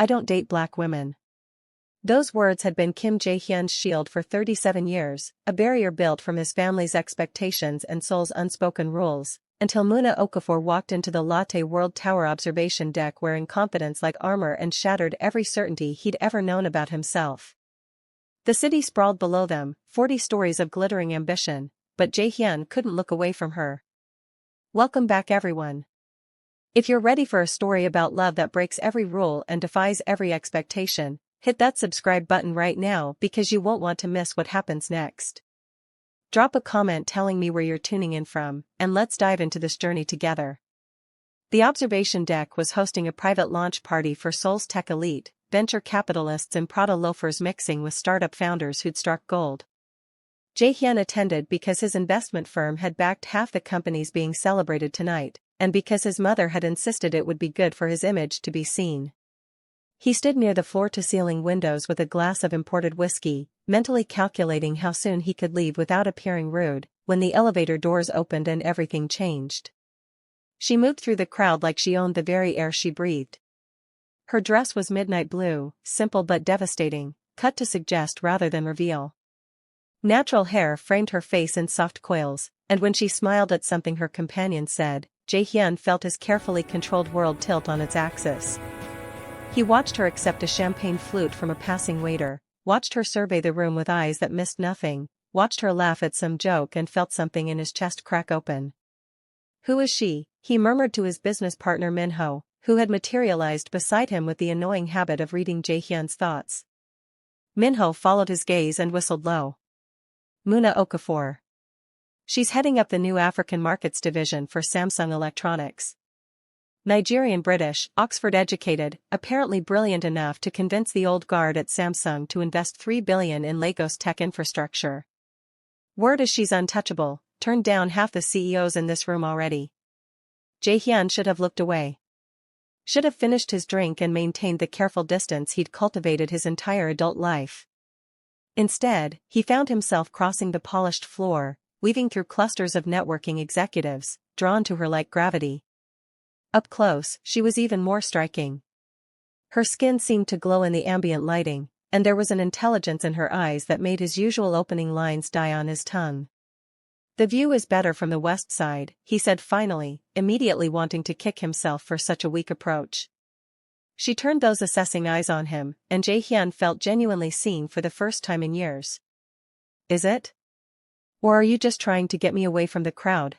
I don't date black women. Those words had been Kim Jae-hyun's shield for 37 years, a barrier built from his family's expectations and Seoul's unspoken rules, until Muna Okafor walked into the Lotte World Tower observation deck wearing confidence like armor and shattered every certainty he'd ever known about himself. The city sprawled below them, 40 stories of glittering ambition, but Jae-hyun couldn't look away from her. Welcome back everyone. If you're ready for a story about love that breaks every rule and defies every expectation, hit that subscribe button right now because you won't want to miss what happens next. Drop a comment telling me where you're tuning in from, and let's dive into this journey together. The observation deck was hosting a private launch party for Seoul's tech elite, venture capitalists and Prada loafers mixing with startup founders who'd struck gold. Jae-hyun attended because his investment firm had backed half the companies being celebrated tonight, and because his mother had insisted it would be good for his image to be seen. He stood near the floor-to-ceiling windows with a glass of imported whiskey, mentally calculating how soon he could leave without appearing rude, when the elevator doors opened and everything changed. She moved through the crowd like she owned the very air she breathed. Her dress was midnight blue, simple but devastating, cut to suggest rather than reveal. Natural hair framed her face in soft coils, and when she smiled at something her companion said, Jae-hyun felt his carefully controlled world tilt on its axis. He watched her accept a champagne flute from a passing waiter, watched her survey the room with eyes that missed nothing, watched her laugh at some joke and felt something in his chest crack open. Who is she? He murmured to his business partner Minho, who had materialized beside him with the annoying habit of reading Jae-hyun's thoughts. Minho followed his gaze and whistled low. Muna Okafor. She's heading up the new African markets division for Samsung Electronics. Nigerian-British, Oxford-educated, apparently brilliant enough to convince the old guard at Samsung to invest $3 billion in Lagos tech infrastructure. Word is she's untouchable, turned down half the CEOs in this room already. Jae-hyun should have looked away. Should have finished his drink and maintained the careful distance he'd cultivated his entire adult life. Instead, he found himself crossing the polished floor, weaving through clusters of networking executives, drawn to her like gravity. Up close, she was even more striking. Her skin seemed to glow in the ambient lighting, and there was an intelligence in her eyes that made his usual opening lines die on his tongue. The view is better from the west side, he said finally, immediately wanting to kick himself for such a weak approach. She turned those assessing eyes on him, and Jae-hyun felt genuinely seen for the first time in years. Is it? Or are you just trying to get me away from the crowd?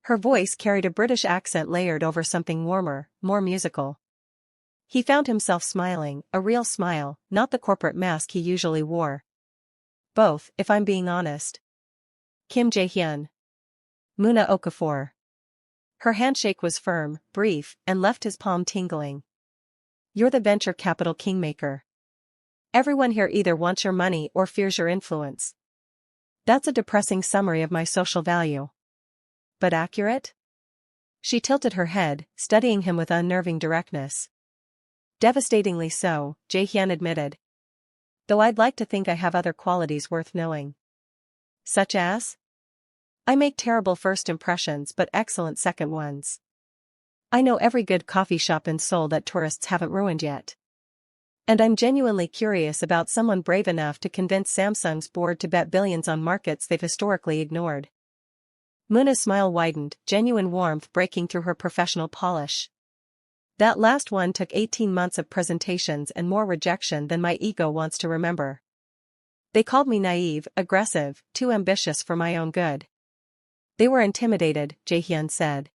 Her voice carried a British accent layered over something warmer, more musical. He found himself smiling, a real smile, not the corporate mask he usually wore. Both, if I'm being honest. Kim Jae-hyun. Muna Okafor. Her handshake was firm, brief, and left his palm tingling. You're the venture capital kingmaker. Everyone here either wants your money or fears your influence. That's a depressing summary of my social value. But accurate? She tilted her head, studying him with unnerving directness. Devastatingly so, Jae-hyun admitted. Though I'd like to think I have other qualities worth knowing. Such as? I make terrible first impressions but excellent second ones. I know every good coffee shop in Seoul that tourists haven't ruined yet. And I'm genuinely curious about someone brave enough to convince Samsung's board to bet billions on markets they've historically ignored. Muna's smile widened, genuine warmth breaking through her professional polish. That last one took 18 months of presentations and more rejection than my ego wants to remember. They called me naive, aggressive, too ambitious for my own good. They were intimidated, Jae-hyun said.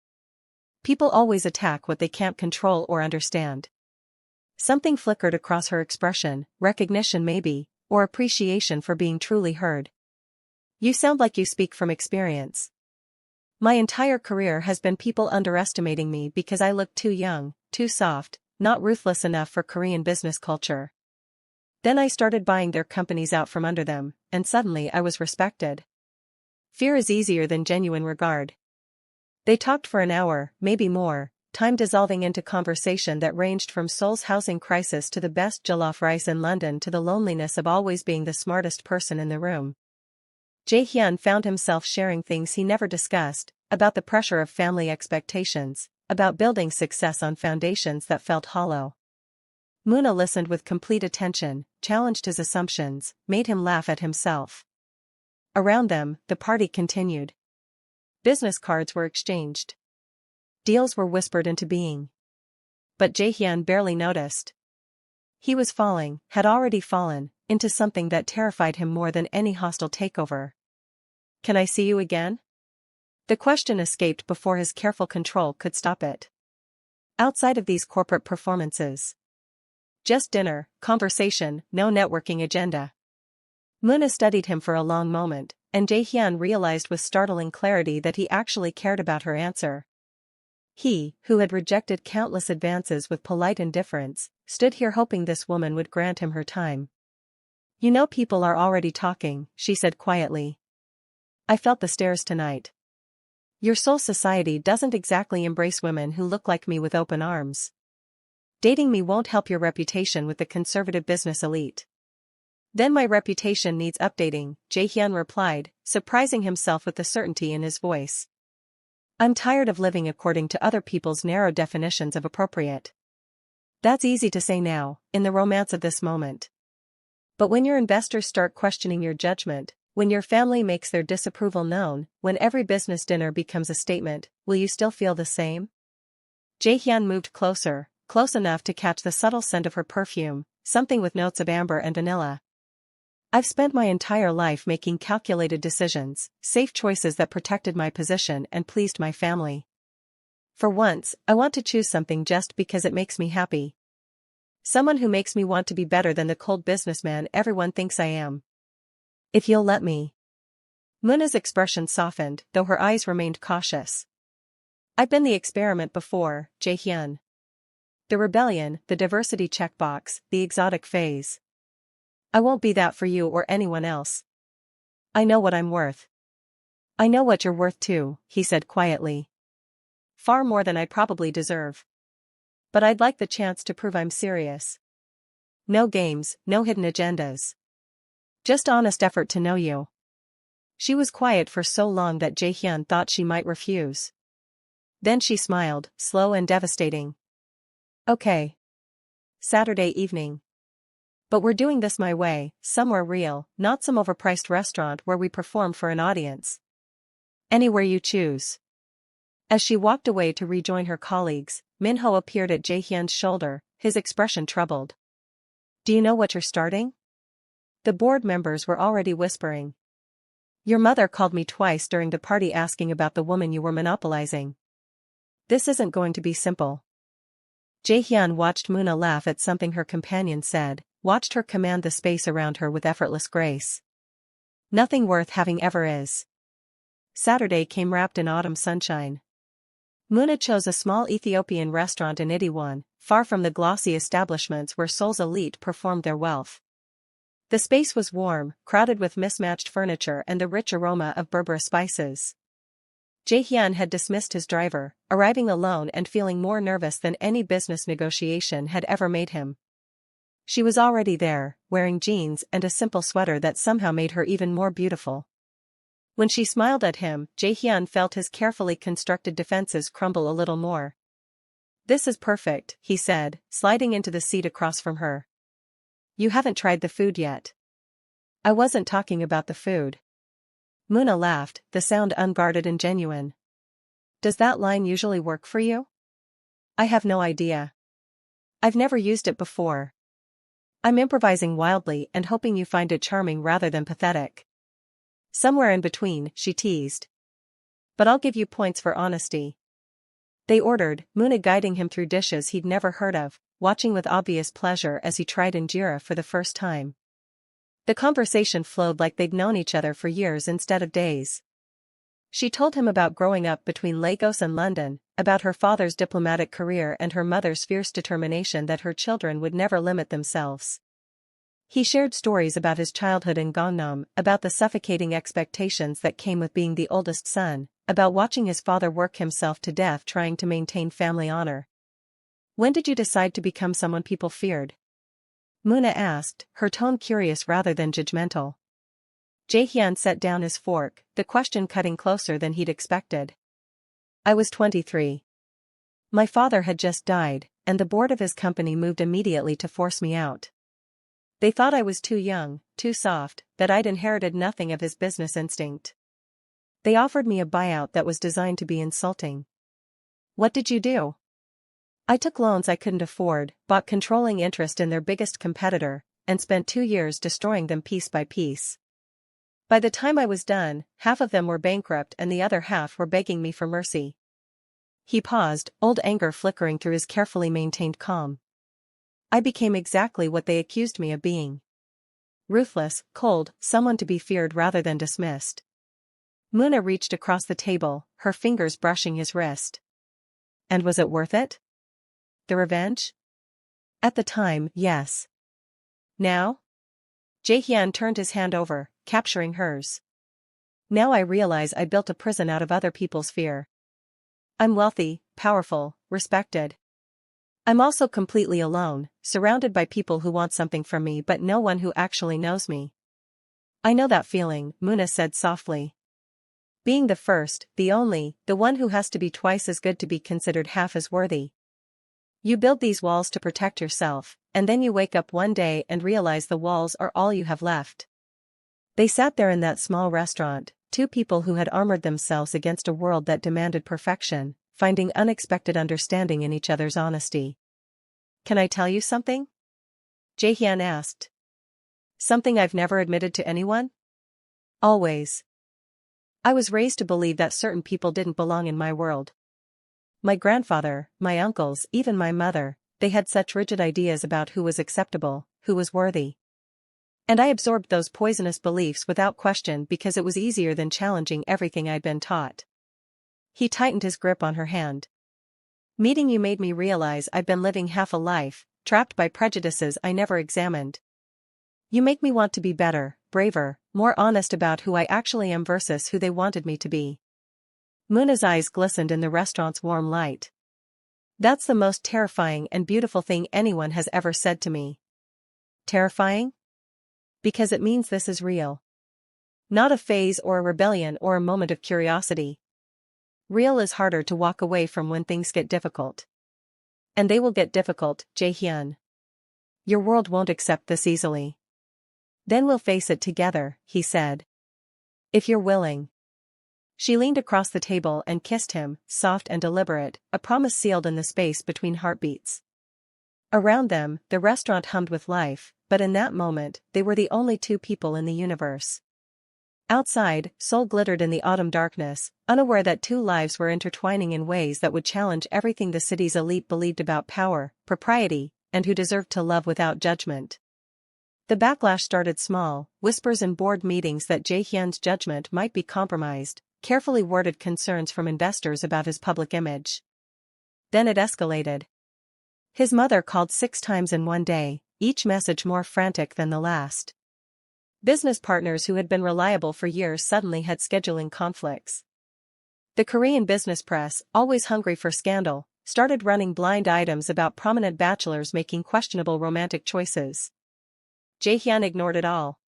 People always attack what they can't control or understand. Something flickered across her expression, recognition maybe, or appreciation for being truly heard. You sound like you speak from experience. My entire career has been people underestimating me because I look too young, too soft, not ruthless enough for Korean business culture. Then I started buying their companies out from under them, and suddenly I was respected. Fear is easier than genuine regard. They talked for an hour, maybe more, time dissolving into conversation that ranged from Seoul's housing crisis to the best jollof rice in London to the loneliness of always being the smartest person in the room. Jae-hyun found himself sharing things he never discussed, about the pressure of family expectations, about building success on foundations that felt hollow. Muna listened with complete attention, challenged his assumptions, made him laugh at himself. Around them, the party continued. Business cards were exchanged. Deals were whispered into being. But Jaehyun barely noticed. He was falling, had already fallen, into something that terrified him more than any hostile takeover. Can I see you again? The question escaped before his careful control could stop it. Outside of these corporate performances. Just dinner, conversation, no networking agenda. Muna studied him for a long moment, and Jaehyun realized with startling clarity that he actually cared about her answer. He, who had rejected countless advances with polite indifference, stood here hoping this woman would grant him her time. You know people are already talking, she said quietly. I felt the stares tonight. Your Seoul society doesn't exactly embrace women who look like me with open arms. Dating me won't help your reputation with the conservative business elite. Then my reputation needs updating, Jaehyun replied, surprising himself with the certainty in his voice. I'm tired of living according to other people's narrow definitions of appropriate. That's easy to say now, in the romance of this moment. But when your investors start questioning your judgment, when your family makes their disapproval known, when every business dinner becomes a statement, will you still feel the same? Jaehyun moved closer, close enough to catch the subtle scent of her perfume, something with notes of amber and vanilla. I've spent my entire life making calculated decisions, safe choices that protected my position and pleased my family. For once, I want to choose something just because it makes me happy. Someone who makes me want to be better than the cold businessman everyone thinks I am. If you'll let me. Muna's expression softened, though her eyes remained cautious. I've been the experiment before, Jaehyun. The rebellion, the diversity checkbox, the exotic phase. I won't be that for you or anyone else. I know what I'm worth. I know what you're worth too, he said quietly. Far more than I probably deserve. But I'd like the chance to prove I'm serious. No games, no hidden agendas. Just honest effort to know you. She was quiet for so long that Jaehyun thought she might refuse. Then she smiled, slow and devastating. Okay. Saturday evening. But we're doing this my way, somewhere real, not some overpriced restaurant where we perform for an audience. Anywhere you choose. As she walked away to rejoin her colleagues, Minho appeared at Jaehyun's shoulder, his expression troubled. Do you know what you're starting? The board members were already whispering. Your mother called me twice during the party asking about the woman you were monopolizing. This isn't going to be simple. Jaehyun watched Muna laugh at something her companion said, watched her command the space around her with effortless grace. Nothing worth having ever is. Saturday came wrapped in autumn sunshine. Muna chose a small Ethiopian restaurant in Itaewon, far from the glossy establishments where Seoul's elite performed their wealth. The space was warm, crowded with mismatched furniture and the rich aroma of Berbera spices. Jaehyun had dismissed his driver, arriving alone and feeling more nervous than any business negotiation had ever made him. She was already there, wearing jeans and a simple sweater that somehow made her even more beautiful. When she smiled at him, Jaehyun felt his carefully constructed defenses crumble a little more. This is perfect, he said, sliding into the seat across from her. You haven't tried the food yet. I wasn't talking about the food. Muna laughed, the sound unguarded and genuine. Does that line usually work for you? I have no idea. I've never used it before. I'm improvising wildly and hoping you find it charming rather than pathetic. Somewhere in between, she teased. But I'll give you points for honesty. They ordered, Muna guiding him through dishes he'd never heard of, watching with obvious pleasure as he tried injera for the first time. The conversation flowed like they'd known each other for years instead of days. She told him about growing up between Lagos and London, about her father's diplomatic career and her mother's fierce determination that her children would never limit themselves. He shared stories about his childhood in Gangnam, about the suffocating expectations that came with being the oldest son, about watching his father work himself to death trying to maintain family honor. When did you decide to become someone people feared? Muna asked, her tone curious rather than judgmental. Jaehyun set down his fork, the question cutting closer than he'd expected. I was 23. My father had just died, and the board of his company moved immediately to force me out. They thought I was too young, too soft, that I'd inherited nothing of his business instinct. They offered me a buyout that was designed to be insulting. What did you do? I took loans I couldn't afford, bought controlling interest in their biggest competitor, and spent 2 years destroying them piece by piece. By the time I was done, half of them were bankrupt and the other half were begging me for mercy. He paused, old anger flickering through his carefully maintained calm. I became exactly what they accused me of being. Ruthless, cold, someone to be feared rather than dismissed. Muna reached across the table, her fingers brushing his wrist. And was it worth it? The revenge? At the time, yes. Now? Jaehyun turned his hand over, capturing hers. Now I realize I built a prison out of other people's fear. I'm wealthy, powerful, respected. I'm also completely alone, surrounded by people who want something from me but no one who actually knows me. I know that feeling, Muna said softly. Being the first, the only, the one who has to be twice as good to be considered half as worthy. You build these walls to protect yourself, and then you wake up one day and realize the walls are all you have left. They sat there in that small restaurant, two people who had armored themselves against a world that demanded perfection, finding unexpected understanding in each other's honesty. Can I tell you something? Jaehyun asked. Something I've never admitted to anyone? Always. I was raised to believe that certain people didn't belong in my world. My grandfather, my uncles, even my mother, they had such rigid ideas about who was acceptable, who was worthy. And I absorbed those poisonous beliefs without question because it was easier than challenging everything I'd been taught. He tightened his grip on her hand. Meeting you made me realize I've been living half a life, trapped by prejudices I never examined. You make me want to be better, braver, more honest about who I actually am versus who they wanted me to be. Muna's eyes glistened in the restaurant's warm light. That's the most terrifying and beautiful thing anyone has ever said to me. Terrifying? Because it means this is real. Not a phase or a rebellion or a moment of curiosity. Real is harder to walk away from when things get difficult. And they will get difficult, Jaehyun. Your world won't accept this easily. Then we'll face it together, he said. If you're willing. She leaned across the table and kissed him, soft and deliberate, a promise sealed in the space between heartbeats. Around them, the restaurant hummed with life, but in that moment, they were the only two people in the universe. Outside, Seoul glittered in the autumn darkness, unaware that two lives were intertwining in ways that would challenge everything the city's elite believed about power, propriety, and who deserved to love without judgment. The backlash started small, whispers in board meetings that Jaehyun's judgment might be compromised, carefully worded concerns from investors about his public image. Then it escalated. His mother called 6 times in one day, each message more frantic than the last. Business partners who had been reliable for years suddenly had scheduling conflicts. The Korean business press, always hungry for scandal, started running blind items about prominent bachelors making questionable romantic choices. Jaehyun ignored it all.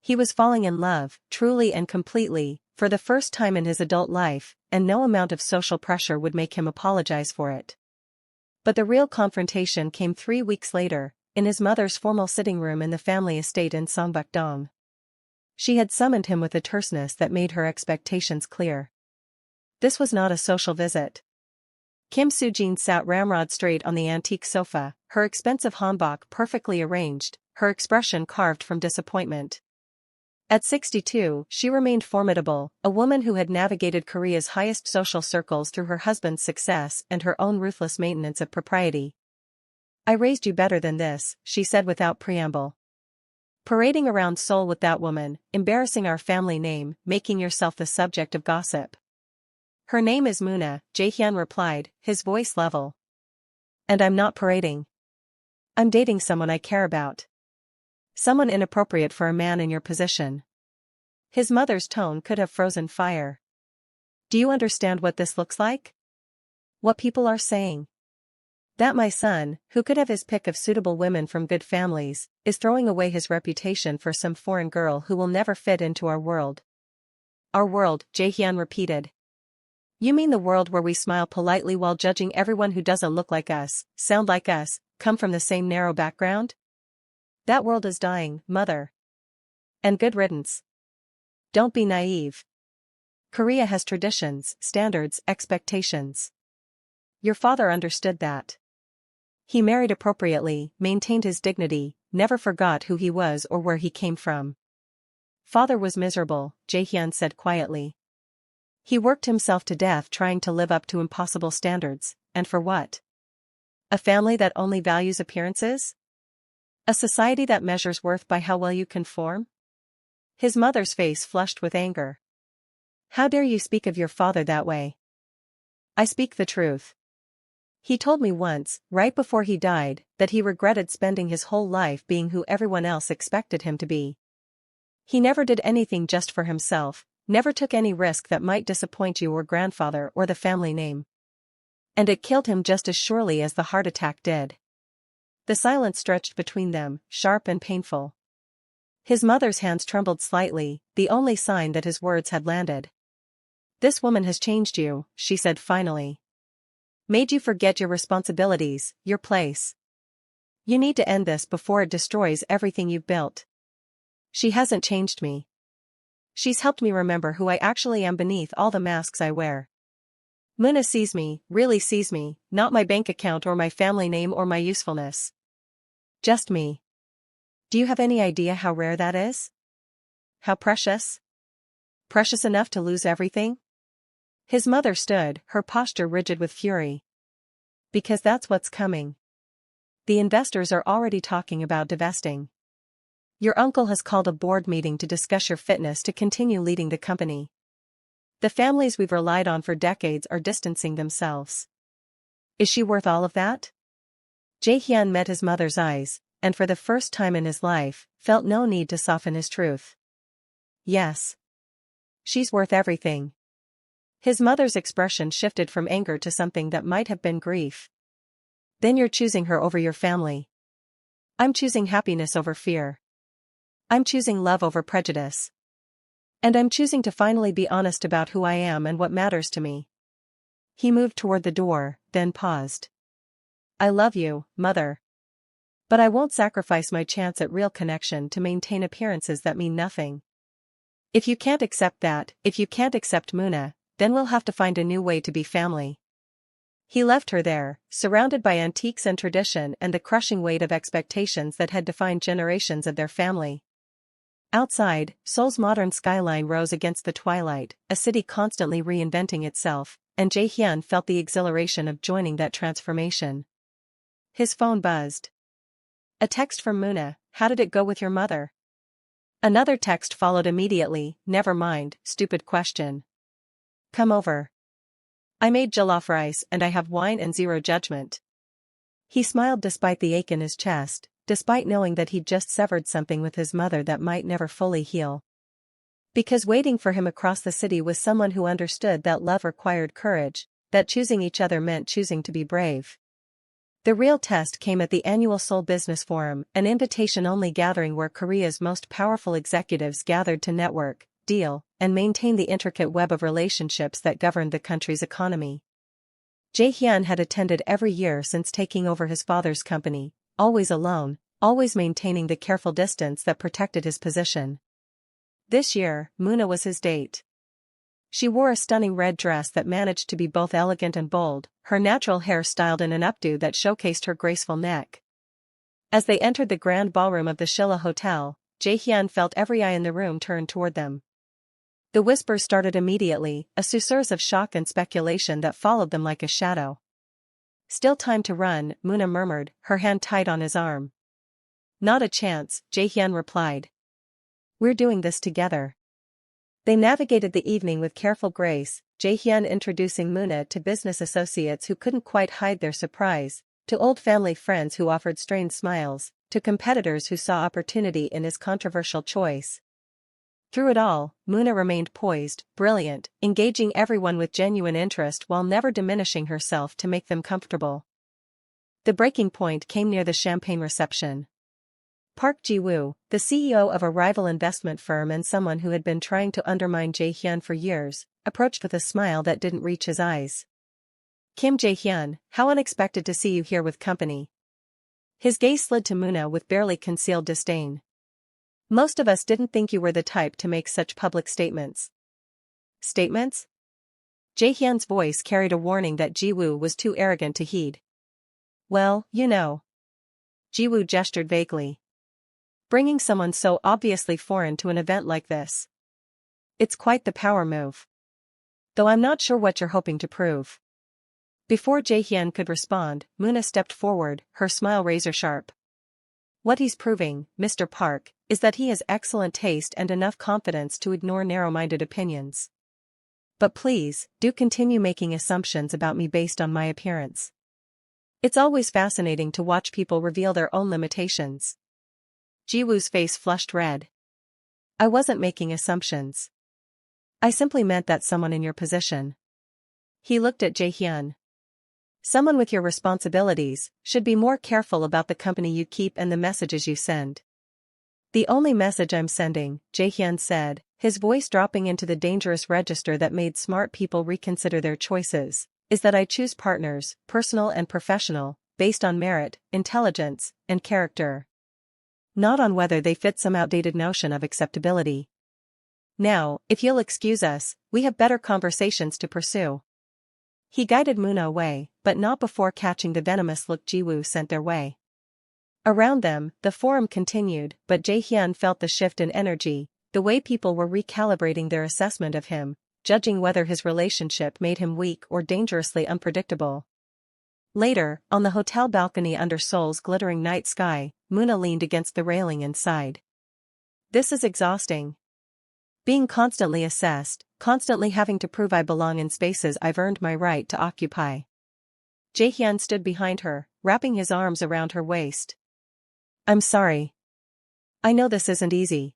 He was falling in love, truly and completely, for the first time in his adult life, and no amount of social pressure would make him apologize for it. But the real confrontation came 3 weeks later, in his mother's formal sitting room in the family estate in Songbuk-dong. She had summoned him with a terseness that made her expectations clear. This was not a social visit. Kim Soo-jin sat ramrod straight on the antique sofa, her expensive hanbok perfectly arranged, her expression carved from disappointment. At 62, she remained formidable, a woman who had navigated Korea's highest social circles through her husband's success and her own ruthless maintenance of propriety. I raised you better than this, she said without preamble. Parading around Seoul with that woman, embarrassing our family name, making yourself the subject of gossip. Her name is Muna, Jaehyun replied, his voice level. And I'm not parading. I'm dating someone I care about. Someone inappropriate for a man in your position. His mother's tone could have frozen fire. Do you understand what this looks like? What people are saying? That my son, who could have his pick of suitable women from good families, is throwing away his reputation for some foreign girl who will never fit into our world. Our world, Jaehyun repeated. You mean the world where we smile politely while judging everyone who doesn't look like us, sound like us, come from the same narrow background? That world is dying, mother. And good riddance. Don't be naive. Korea has traditions, standards, expectations. Your father understood that. He married appropriately, maintained his dignity, never forgot who he was or where he came from. Father was miserable, Jae-hyun said quietly. He worked himself to death trying to live up to impossible standards, and for what? A family that only values appearances? A society that measures worth by how well you conform? His mother's face flushed with anger. How dare you speak of your father that way? I speak the truth. He told me once, right before he died, that he regretted spending his whole life being who everyone else expected him to be. He never did anything just for himself, never took any risk that might disappoint you or grandfather or the family name. And it killed him just as surely as the heart attack did. The silence stretched between them, sharp and painful. His mother's hands trembled slightly, the only sign that his words had landed. This woman has changed you, she said finally. Made you forget your responsibilities, your place. You need to end this before it destroys everything you've built. She hasn't changed me. She's helped me remember who I actually am beneath all the masks I wear. Muna sees me, really sees me, not my bank account or my family name or my usefulness. Just me. Do you have any idea how rare that is? How precious? Precious enough to lose everything? His mother stood, her posture rigid with fury. Because that's what's coming. The investors are already talking about divesting. Your uncle has called a board meeting to discuss your fitness to continue leading the company. The families we've relied on for decades are distancing themselves. Is she worth all of that? Jae-hyun met his mother's eyes, and for the first time in his life, felt no need to soften his truth. Yes. She's worth everything. His mother's expression shifted from anger to something that might have been grief. Then you're choosing her over your family. I'm choosing happiness over fear. I'm choosing love over prejudice. And I'm choosing to finally be honest about who I am and what matters to me. He moved toward the door, then paused. I love you, mother. But I won't sacrifice my chance at real connection to maintain appearances that mean nothing. If you can't accept that, if you can't accept Muna, then we'll have to find a new way to be family. He left her there, surrounded by antiques and tradition and the crushing weight of expectations that had defined generations of their family. Outside, Seoul's modern skyline rose against the twilight, a city constantly reinventing itself, and Jae-hyun felt the exhilaration of joining that transformation. His phone buzzed. A text from Muna, how did it go with your mother? Another text followed immediately, never mind, stupid question. Come over. I made jollof rice and I have wine and zero judgment. He smiled despite the ache in his chest, despite knowing that he'd just severed something with his mother that might never fully heal. Because waiting for him across the city was someone who understood that love required courage, that choosing each other meant choosing to be brave. The real test came at the annual Seoul Business Forum, an invitation-only gathering where Korea's most powerful executives gathered to network, deal, and maintain the intricate web of relationships that governed the country's economy. Jae-hyun had attended every year since taking over his father's company, always alone, always maintaining the careful distance that protected his position. This year, Muna was his date. She wore a stunning red dress that managed to be both elegant and bold, her natural hair styled in an updo that showcased her graceful neck. As they entered the grand ballroom of the Shilla Hotel, Jae-hyun felt every eye in the room turn toward them. The whispers started immediately, a susurrus of shock and speculation that followed them like a shadow. Still time to run, Muna murmured, her hand tight on his arm. Not a chance, Jae-hyun replied. We're doing this together. They navigated the evening with careful grace, Jae-hyun introducing Muna to business associates who couldn't quite hide their surprise, to old family friends who offered strained smiles, to competitors who saw opportunity in his controversial choice. Through it all, Muna remained poised, brilliant, engaging everyone with genuine interest while never diminishing herself to make them comfortable. The breaking point came near the champagne reception. Park Ji-woo, the CEO of a rival investment firm and someone who had been trying to undermine Jae-hyun for years, approached with a smile that didn't reach his eyes. Kim Jae-hyun, how unexpected to see you here with company. His gaze slid to Muna with barely concealed disdain. Most of us didn't think you were the type to make such public statements. Statements? Jae-hyun's voice carried a warning that Ji-woo was too arrogant to heed. Well, you know. Ji-woo gestured vaguely. Bringing someone so obviously foreign to an event like this. It's quite the power move. Though I'm not sure what you're hoping to prove. Before Jae-hyun could respond, Muna stepped forward, her smile razor-sharp. What he's proving, Mr. Park, is that he has excellent taste and enough confidence to ignore narrow-minded opinions. But please, do continue making assumptions about me based on my appearance. It's always fascinating to watch people reveal their own limitations. Ji-woo's face flushed red. I wasn't making assumptions. I simply meant that someone in your position. He looked at Jae-hyun. Someone with your responsibilities should be more careful about the company you keep and the messages you send. The only message I'm sending, Jae-hyun said, his voice dropping into the dangerous register that made smart people reconsider their choices, is that I choose partners, personal and professional, based on merit, intelligence, and character. Not on whether they fit some outdated notion of acceptability. Now, if you'll excuse us, we have better conversations to pursue. He guided Muna away, but not before catching the venomous look Ji-woo sent their way. Around them, the forum continued, but Jae-hyun felt the shift in energy, the way people were recalibrating their assessment of him, judging whether his relationship made him weak or dangerously unpredictable. Later, on the hotel balcony under Seoul's glittering night sky, Muna leaned against the railing and sighed. This is exhausting. Being constantly assessed, constantly having to prove I belong in spaces I've earned my right to occupy. Jae-hyun stood behind her, wrapping his arms around her waist. I'm sorry. I know this isn't easy.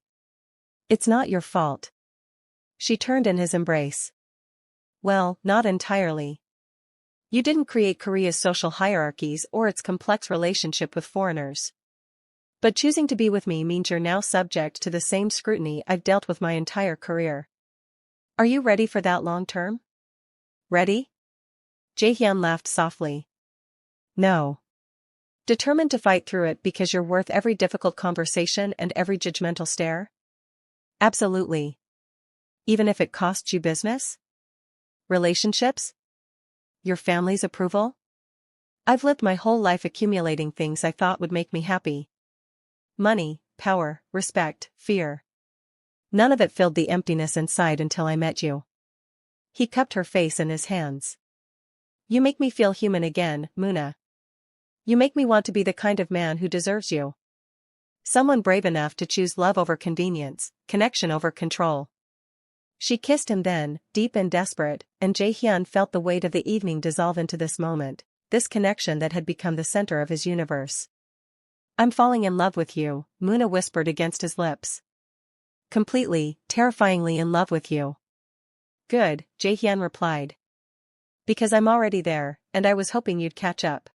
It's not your fault. She turned in his embrace. Well, not entirely. You didn't create Korea's social hierarchies or its complex relationship with foreigners. But choosing to be with me means you're now subject to the same scrutiny I've dealt with my entire career. Are you ready for that long term? Ready? Jae-hyun laughed softly. No. Determined to fight through it because you're worth every difficult conversation and every judgmental stare? Absolutely. Even if it costs you business? Relationships? Your family's approval? I've lived my whole life accumulating things I thought would make me happy. Money, power, respect, fear. None of it filled the emptiness inside until I met you. He cupped her face in his hands. You make me feel human again, Muna. You make me want to be the kind of man who deserves you. Someone brave enough to choose love over convenience, connection over control. She kissed him then, deep and desperate, and Jae-hyun felt the weight of the evening dissolve into this moment, this connection that had become the center of his universe. I'm falling in love with you, Muna whispered against his lips. Completely, terrifyingly in love with you. Good, Jae-hyun replied. Because I'm already there, and I was hoping you'd catch up.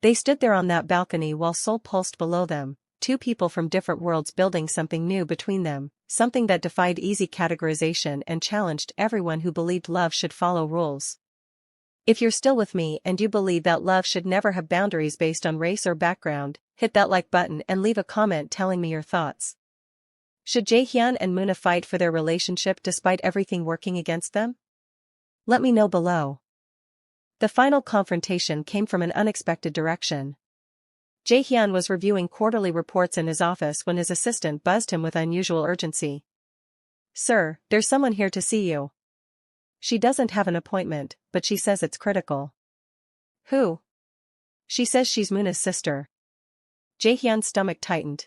They stood there on that balcony while Seoul pulsed below them, two people from different worlds building something new between them, something that defied easy categorization and challenged everyone who believed love should follow rules. If you're still with me and you believe that love should never have boundaries based on race or background, hit that like button and leave a comment telling me your thoughts. Should Jae-hyun and Muna fight for their relationship despite everything working against them? Let me know below. The final confrontation came from an unexpected direction. Jae-hyun was reviewing quarterly reports in his office when his assistant buzzed him with unusual urgency. Sir, there's someone here to see you. She doesn't have an appointment, but she says it's critical. Who? She says she's Muna's sister. Jae-hyun's stomach tightened.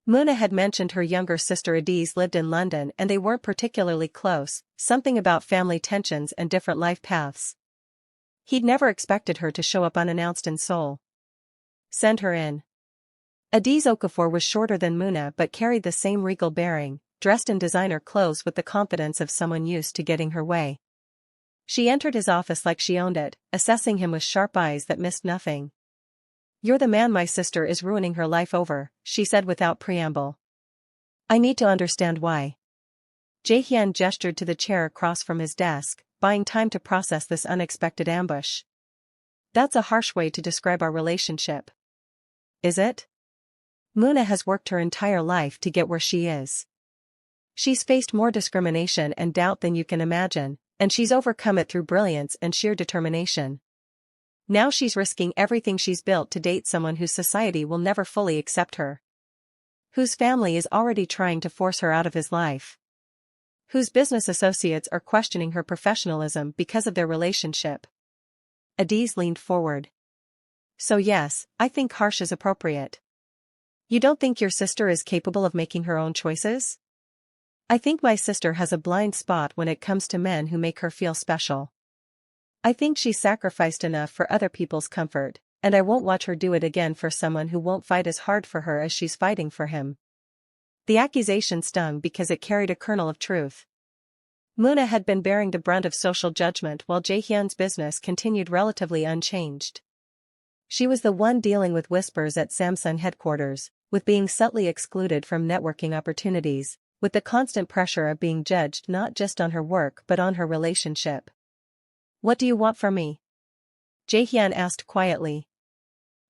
Muna had mentioned her younger sister Adiz lived in London and they weren't particularly close, something about family tensions and different life paths. He'd never expected her to show up unannounced in Seoul. Send her in. Adiz Okafor was shorter than Muna but carried the same regal bearing, dressed in designer clothes with the confidence of someone used to getting her way. She entered his office like she owned it, assessing him with sharp eyes that missed nothing. You're the man my sister is ruining her life over, she said without preamble. I need to understand why. Jae-hyun gestured to the chair across from his desk, buying time to process this unexpected ambush. That's a harsh way to describe our relationship. Is it? Muna has worked her entire life to get where she is. She's faced more discrimination and doubt than you can imagine, and she's overcome it through brilliance and sheer determination. Now she's risking everything she's built to date someone whose society will never fully accept her. Whose family is already trying to force her out of his life. Whose business associates are questioning her professionalism because of their relationship. Adiz leaned forward. So yes, I think harsh is appropriate. You don't think your sister is capable of making her own choices? I think my sister has a blind spot when it comes to men who make her feel special. I think she's sacrificed enough for other people's comfort, and I won't watch her do it again for someone who won't fight as hard for her as she's fighting for him. The accusation stung because it carried a kernel of truth. Muna had been bearing the brunt of social judgment while Jae-hyun's business continued relatively unchanged. She was the one dealing with whispers at Samsung headquarters, with being subtly excluded from networking opportunities, with the constant pressure of being judged not just on her work but on her relationship. What do you want from me? Jae-hyun asked quietly.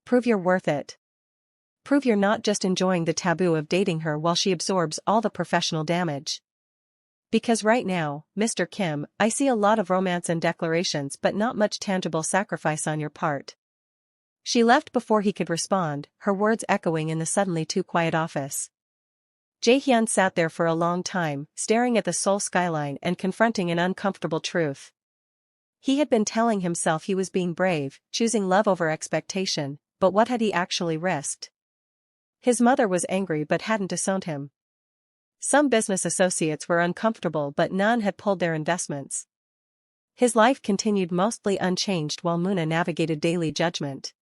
Prove you're worth it. Prove you're not just enjoying the taboo of dating her while she absorbs all the professional damage. Because right now, Mr. Kim, I see a lot of romance and declarations but not much tangible sacrifice on your part. She left before he could respond, her words echoing in the suddenly too quiet office. Jae-hyun sat there for a long time, staring at the Seoul skyline and confronting an uncomfortable truth. He had been telling himself he was being brave, choosing love over expectation, but what had he actually risked? His mother was angry but hadn't disowned him. Some business associates were uncomfortable but none had pulled their investments. His life continued mostly unchanged while Muna navigated daily judgment.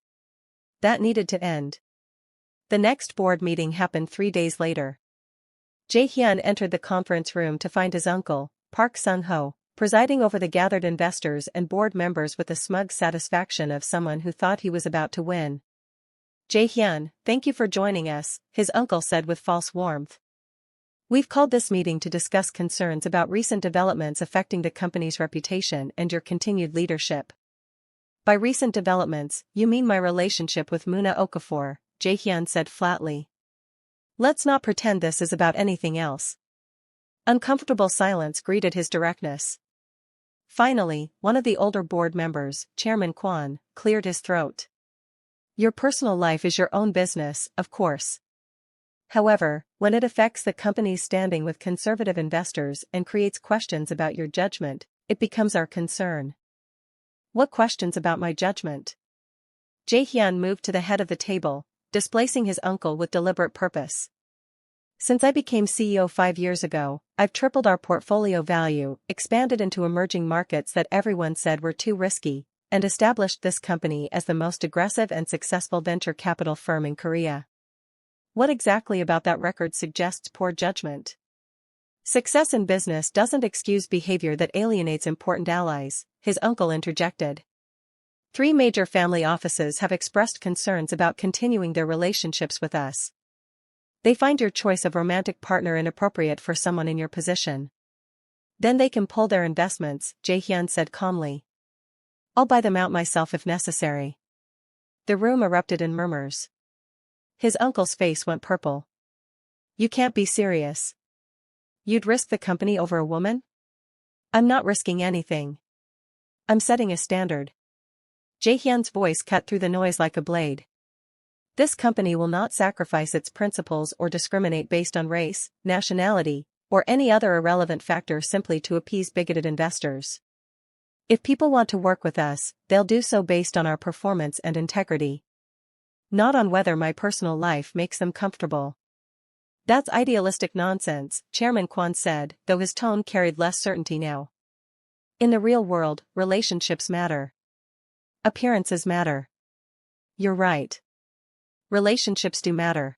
That needed to end. The next board meeting happened 3 days later. Jae-hyun entered the conference room to find his uncle, Park Sung-ho, presiding over the gathered investors and board members with the smug satisfaction of someone who thought he was about to win. Jae-hyun, thank you for joining us, his uncle said with false warmth. We've called this meeting to discuss concerns about recent developments affecting the company's reputation and your continued leadership. By recent developments, you mean my relationship with Muna Okafor, Jae-hyun said flatly. Let's not pretend this is about anything else. Uncomfortable silence greeted his directness. Finally, one of the older board members, Chairman Kwon, cleared his throat. Your personal life is your own business, of course. However, when it affects the company's standing with conservative investors and creates questions about your judgment, it becomes our concern. What questions about my judgment? Jae-hyun moved to the head of the table, displacing his uncle with deliberate purpose. Since I became CEO 5 years ago, I've tripled our portfolio value, expanded into emerging markets that everyone said were too risky, and established this company as the most aggressive and successful venture capital firm in Korea. What exactly about that record suggests poor judgment? Success in business doesn't excuse behavior that alienates important allies, his uncle interjected. 3 major family offices have expressed concerns about continuing their relationships with us. They find your choice of romantic partner inappropriate for someone in your position. Then they can pull their investments, Jae-hyun said calmly. I'll buy them out myself if necessary. The room erupted in murmurs. His uncle's face went purple. You can't be serious. You'd risk the company over a woman? I'm not risking anything. I'm setting a standard. Jae-hyun's voice cut through the noise like a blade. This company will not sacrifice its principles or discriminate based on race, nationality, or any other irrelevant factor simply to appease bigoted investors. If people want to work with us, they'll do so based on our performance and integrity. Not on whether my personal life makes them comfortable. That's idealistic nonsense, Chairman Kwon said, though his tone carried less certainty now. In the real world, relationships matter. Appearances matter. You're right. Relationships do matter.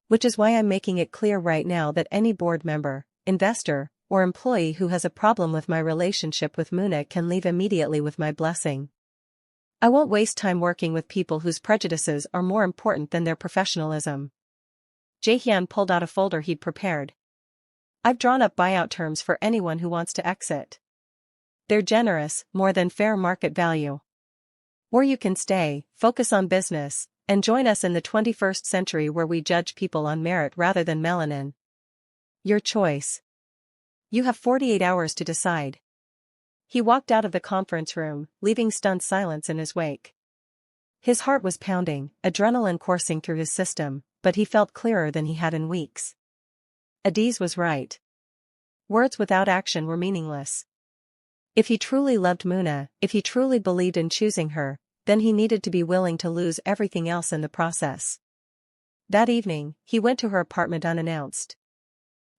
Which is why I'm making it clear right now that any board member, investor, or employee who has a problem with my relationship with Muna can leave immediately with my blessing. I won't waste time working with people whose prejudices are more important than their professionalism. Jaehyun pulled out a folder he'd prepared. I've drawn up buyout terms for anyone who wants to exit. They're generous, more than fair market value. Or you can stay, focus on business, and join us in the 21st century where we judge people on merit rather than melanin. Your choice. You have 48 hours to decide. He walked out of the conference room, leaving stunned silence in his wake. His heart was pounding, adrenaline coursing through his system, but he felt clearer than he had in weeks. Adiz was right. Words without action were meaningless. If he truly loved Muna, if he truly believed in choosing her, then he needed to be willing to lose everything else in the process. That evening, he went to her apartment unannounced.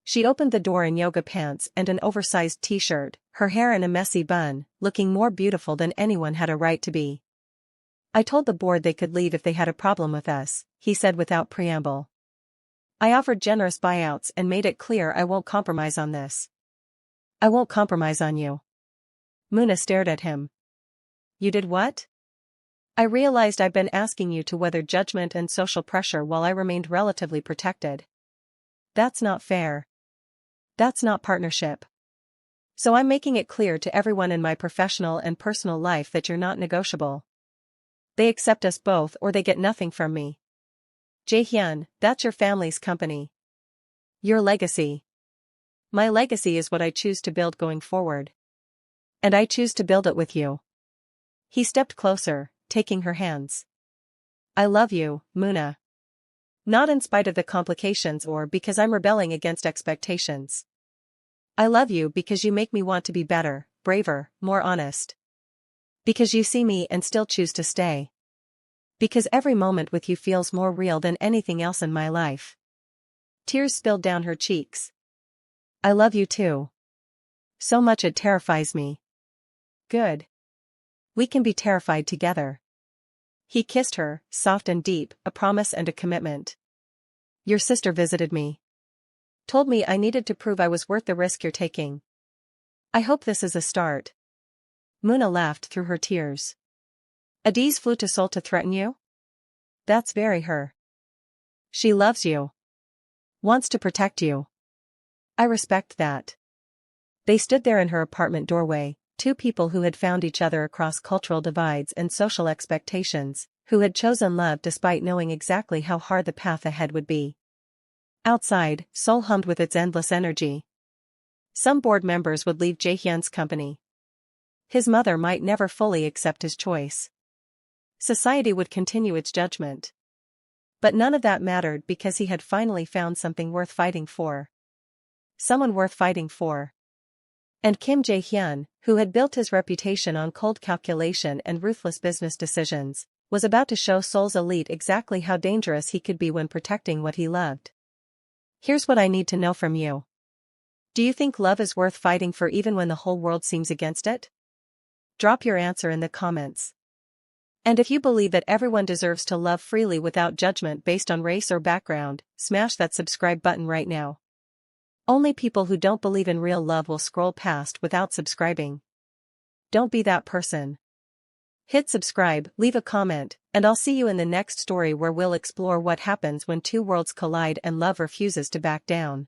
She opened the door in yoga pants and an oversized t-shirt, her hair in a messy bun, looking more beautiful than anyone had a right to be. I told the board they could leave if they had a problem with us, he said without preamble. I offered generous buyouts and made it clear I won't compromise on this. I won't compromise on you. Muna stared at him. You did what? I realized I've been asking you to weather judgment and social pressure while I remained relatively protected. That's not fair. That's not partnership. So I'm making it clear to everyone in my professional and personal life that you're not negotiable. They accept us both or they get nothing from me. Jaehyun, that's your family's company. Your legacy. My legacy is what I choose to build going forward. And I choose to build it with you. He stepped closer, taking her hands. I love you, Muna. Not in spite of the complications or because I'm rebelling against expectations. I love you because you make me want to be better, braver, more honest. Because you see me and still choose to stay. Because every moment with you feels more real than anything else in my life. Tears spilled down her cheeks. I love you too. So much it terrifies me. Good. We can be terrified together. He kissed her, soft and deep, a promise and a commitment. Your sister visited me. Told me I needed to prove I was worth the risk you're taking. I hope this is a start. Muna laughed through her tears. Adiz flew to Seoul to threaten you? That's very her. She loves you. Wants to protect you. I respect that. They stood there in her apartment doorway, two people who had found each other across cultural divides and social expectations, who had chosen love despite knowing exactly how hard the path ahead would be. Outside, Seoul hummed with its endless energy. Some board members would leave Jaehyun's company. His mother might never fully accept his choice. Society would continue its judgment. But none of that mattered because he had finally found something worth fighting for. Someone worth fighting for. And Kim Jae-hyun, who had built his reputation on cold calculation and ruthless business decisions, was about to show Seoul's elite exactly how dangerous he could be when protecting what he loved. Here's what I need to know from you. Do you think love is worth fighting for even when the whole world seems against it? Drop your answer in the comments. And if you believe that everyone deserves to love freely without judgment based on race or background, smash that subscribe button right now. Only people who don't believe in real love will scroll past without subscribing. Don't be that person. Hit subscribe, leave a comment, and I'll see you in the next story where we'll explore what happens when two worlds collide and love refuses to back down.